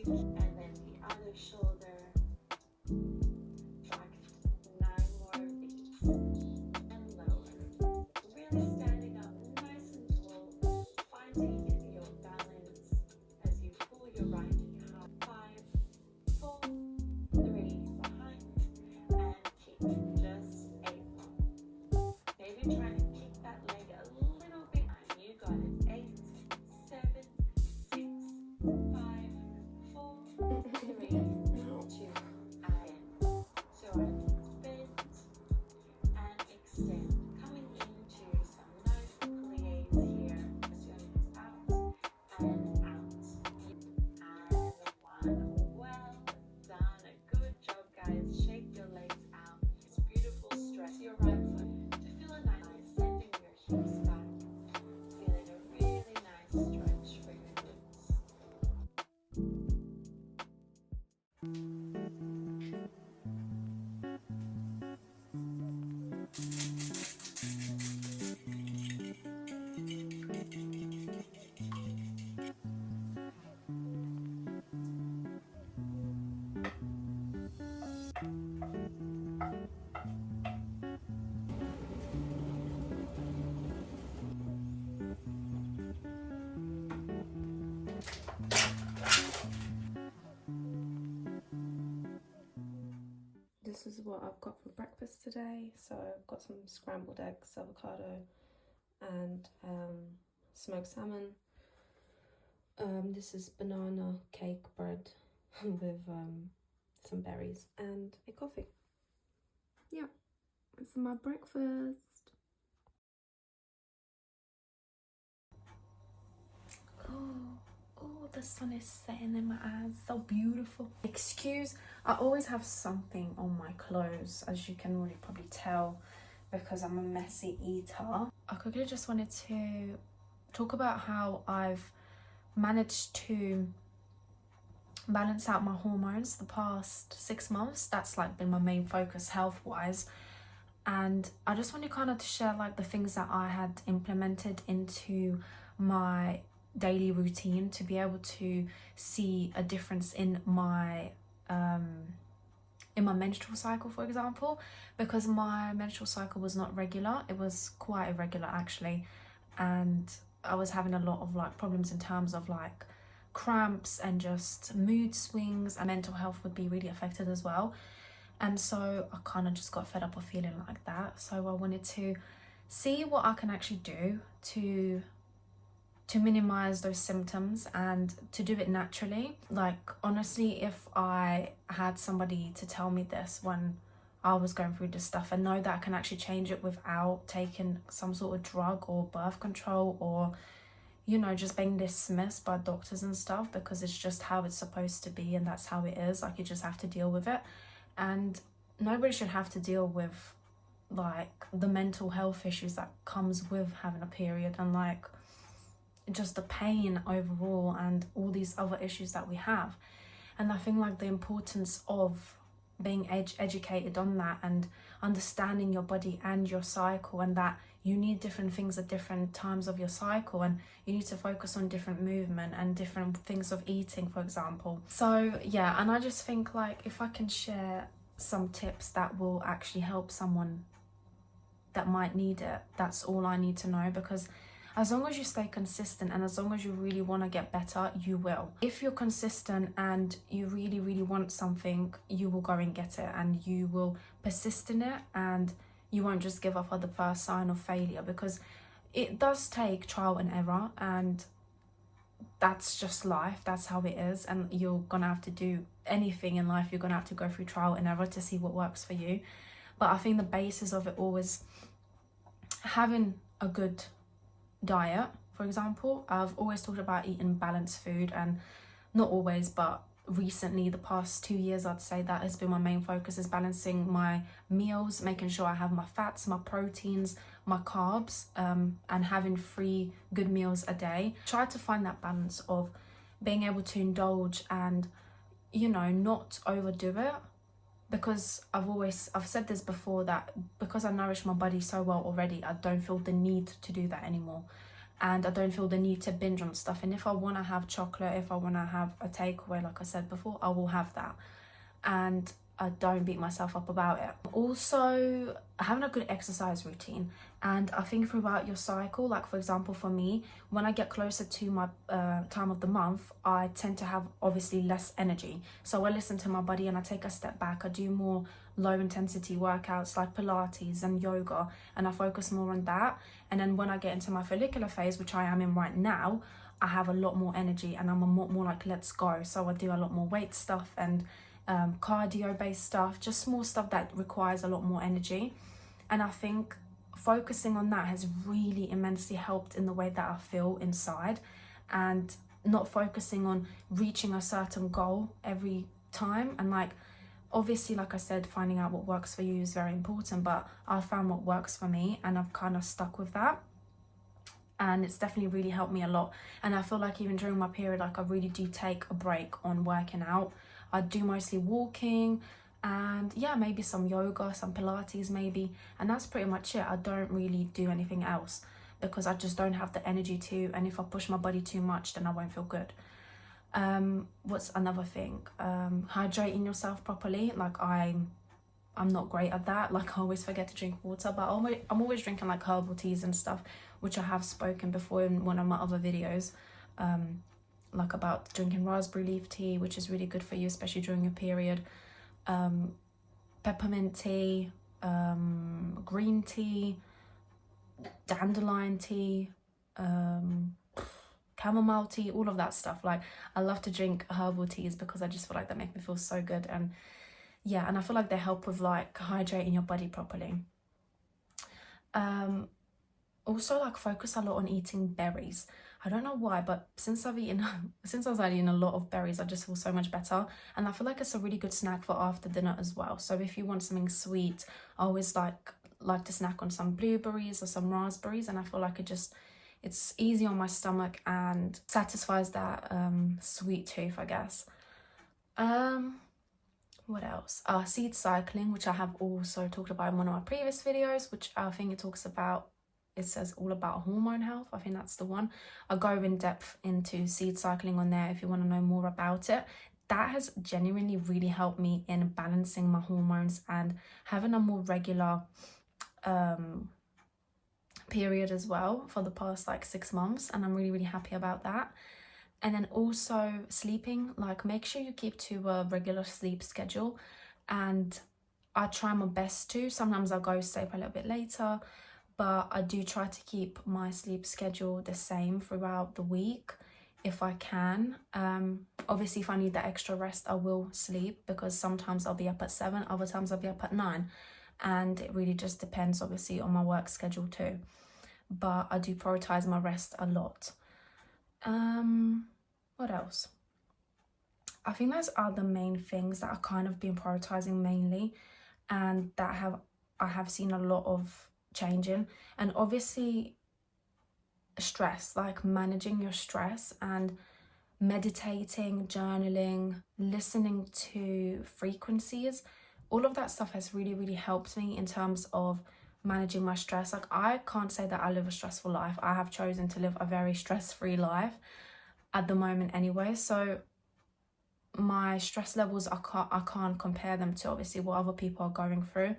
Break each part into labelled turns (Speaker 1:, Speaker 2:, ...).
Speaker 1: And then the other shoulder. Back 9 more beats. And lower. Really standing up nice and tall. Finding your balance as you pull your right knee high. 5, 4, 3, behind. And kick. Just 8 more. Maybe try to kick that leg a little bit. And you got it. 8, 7, 6, 5, 4, 3, 2, and so arms bend and extend, coming into some nice plies here as your legs out and out. And 1. Well done. Good job, guys. Shake your legs out. It's beautiful stretch your right foot to feel a nice sending your hips back, feeling a really nice stretch for your glutes.
Speaker 2: This is what I've got for breakfast today. So I've got some scrambled eggs, avocado, and smoked salmon. This is banana cake bread with some berries and a coffee. Yeah, this is my breakfast. Oh, the sun is setting in my eyes, so beautiful. I always have something on my clothes, as you can really probably tell, because I'm a messy eater. I quickly just wanted to talk about how I've managed to balance out my hormones the past 6 months. That's like been my main focus health-wise. And I just wanted kind of to share like the things that I had implemented into my daily routine to be able to see a difference in my menstrual cycle, for example, because my menstrual cycle was not regular. It was quite irregular actually, and I was having a lot of like problems in terms of like cramps and just mood swings, and mental health would be really affected as well. And so I kind of just got fed up of feeling like that. So I wanted to see what I can actually do to minimize those symptoms and to do it naturally. Like honestly, if I had somebody to tell me this when I was going through this stuff, and know that I can actually change it without taking some sort of drug or birth control, or you know, just being dismissed by doctors and stuff, because it's just how it's supposed to be and that's how it is. Like you just have to deal with it, and nobody should have to deal with like the mental health issues that comes with having a period, and like just the pain overall and all these other issues that we have. And I think like the importance of being educated on that and understanding your body and your cycle, and that you need different things at different times of your cycle, and you need to focus on different movement and different things of eating, for example. So yeah, and I just think like if I can share some tips that will actually help someone that might need it, that's all I need to know, because as long as you stay consistent and as long as you really want to get better, you will. If you're consistent and you really, really want something, you will go and get it, and you will persist in it, and you won't just give up at the first sign of failure, because it does take trial and error, and that's just life. That's how it is. And you're gonna have to do anything in life, you're gonna have to go through trial and error to see what works for you. But I think the basis of it all is having a good diet. For example, I've always talked about eating balanced food, and not always, but recently, the past 2 years, I'd say that has been my main focus, is balancing my meals, making sure I have my fats, my proteins, my carbs, and having 3 good meals a day. Try to find that balance of being able to indulge and, you know, not overdo it, because I've said this before, that because I nourish my body so well already, I don't feel the need to do that anymore. and I don't feel the need to binge on stuff. And if I want to have chocolate, if I want to have a takeaway, like I said before, I will have that. And I don't beat myself up about it. Also, having a good exercise routine. And I think throughout your cycle, like for example for me, when I get closer to my time of the month, I tend to have obviously less energy. So I listen to my body and I take a step back. I do more low intensity workouts like Pilates and yoga, and I focus more on that. And then when I get into my follicular phase, which I am in right now, I have a lot more energy and I'm a more like let's go. So I do a lot more weight stuff and cardio based stuff, just more stuff that requires a lot more energy. And I think focusing on that has really immensely helped in the way that I feel inside, and not focusing on reaching a certain goal every time. And like obviously, like I said, finding out what works for you is very important, but I found what works for me and I've kind of stuck with that, and it's definitely really helped me a lot. And I feel like even during my period, like I really do take a break on working out. I do mostly walking and yeah, maybe some yoga, some Pilates maybe, and that's pretty much it. I don't really do anything else because I just don't have the energy to, and if I push my body too much then I won't feel good. What's another thing? Hydrating yourself properly. Like I'm not great at that. Like I always forget to drink water, but I'm always drinking like herbal teas and stuff, which I have spoken before in one of my other videos, like about drinking raspberry leaf tea, which is really good for you, especially during your period. Peppermint tea, green tea, dandelion tea, chamomile tea, all of that stuff. Like I love to drink herbal teas because I just feel like they make me feel so good. And yeah, and I feel like they help with like hydrating your body properly. Also like focus a lot on eating berries. I don't know why, but since I was eating a lot of berries, I just feel so much better. And I feel like it's a really good snack for after dinner as well. So if you want something sweet, I always like to snack on some blueberries or some raspberries, and I feel like it's easy on my stomach and satisfies that sweet tooth, I guess. What else? Seed cycling, which I have also talked about in one of my previous videos, which I think it says all about hormone health. I think that's the one. I'll go in depth into seed cycling on there if you want to know more about it. That has genuinely really helped me in balancing my hormones and having a more regular period as well for the past like 6 months, and I'm really happy about that. And then also sleeping, like make sure you keep to a regular sleep schedule, and I try my best to. Sometimes I'll go sleep a little bit later, but I do try to keep my sleep schedule the same throughout the week if I can. Obviously if I need that extra rest I will sleep, because sometimes I'll be up at 7, other times I'll be up at 9, and it really just depends obviously on my work schedule too. But I do prioritize my rest a lot. What else? I think those are the main things that I've kind of been prioritizing mainly, and that I have seen a lot of change in. And obviously stress, like managing your stress and meditating, journaling, listening to frequencies, all of that stuff has really helped me in terms of managing my stress. Like I can't say that I live a stressful life. I have chosen to live a very stress-free life at the moment anyway, so my stress levels, I can't compare them to obviously what other people are going through.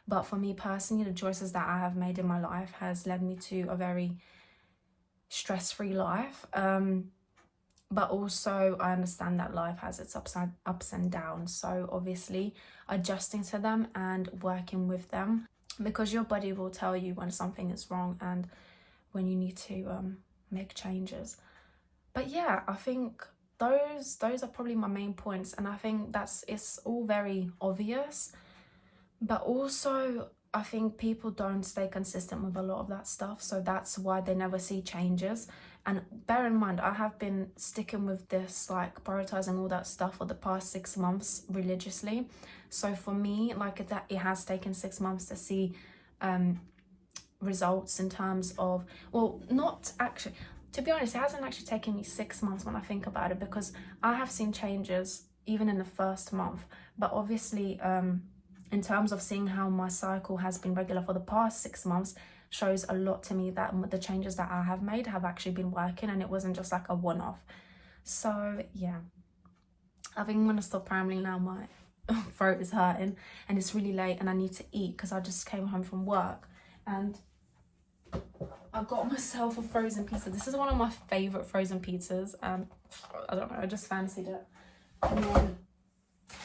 Speaker 2: But for me personally, the choices that I have made in my life has led me to a very stress-free life. But also I understand that life has its ups and downs, so obviously adjusting to them and working with them, because your body will tell you when something is wrong and when you need to make changes. But yeah, I think those are probably my main points, and I think it's all very obvious, but also I think people don't stay consistent with a lot of that stuff, so that's why they never see changes. And bear in mind, I have been sticking with this, like prioritizing all that stuff for the past 6 months religiously. So for me, like it has taken 6 months to see results in terms of, well, not actually, to be honest, it hasn't actually taken me 6 months when I think about it, because I have seen changes even in the first month. But obviously in terms of seeing how my cycle has been regular for the past 6 months, shows a lot to me that the changes that I have made have actually been working, and it wasn't just like a one-off. So yeah, I think I'm gonna stop rambling now. My throat is hurting and it's really late and I need to eat because I just came home from work and I got myself a frozen pizza. This is one of my favorite frozen pizzas. I don't know, I just fancied it. And then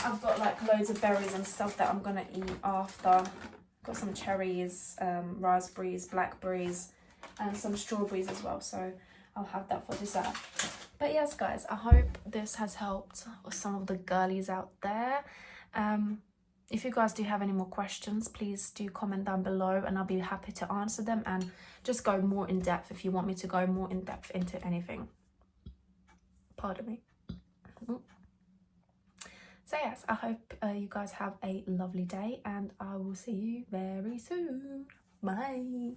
Speaker 2: I've got like loads of berries and stuff that I'm gonna eat after. Got some cherries, raspberries, blackberries, and some strawberries as well. So I'll have that for dessert. But yes, guys, I hope this has helped some of the girlies out there. If you guys do have any more questions, please do comment down below and I'll be happy to answer them and just go more in depth if you want me to go more in depth into anything. Pardon me. So yes, I hope you guys have a lovely day and I will see you very soon. Bye.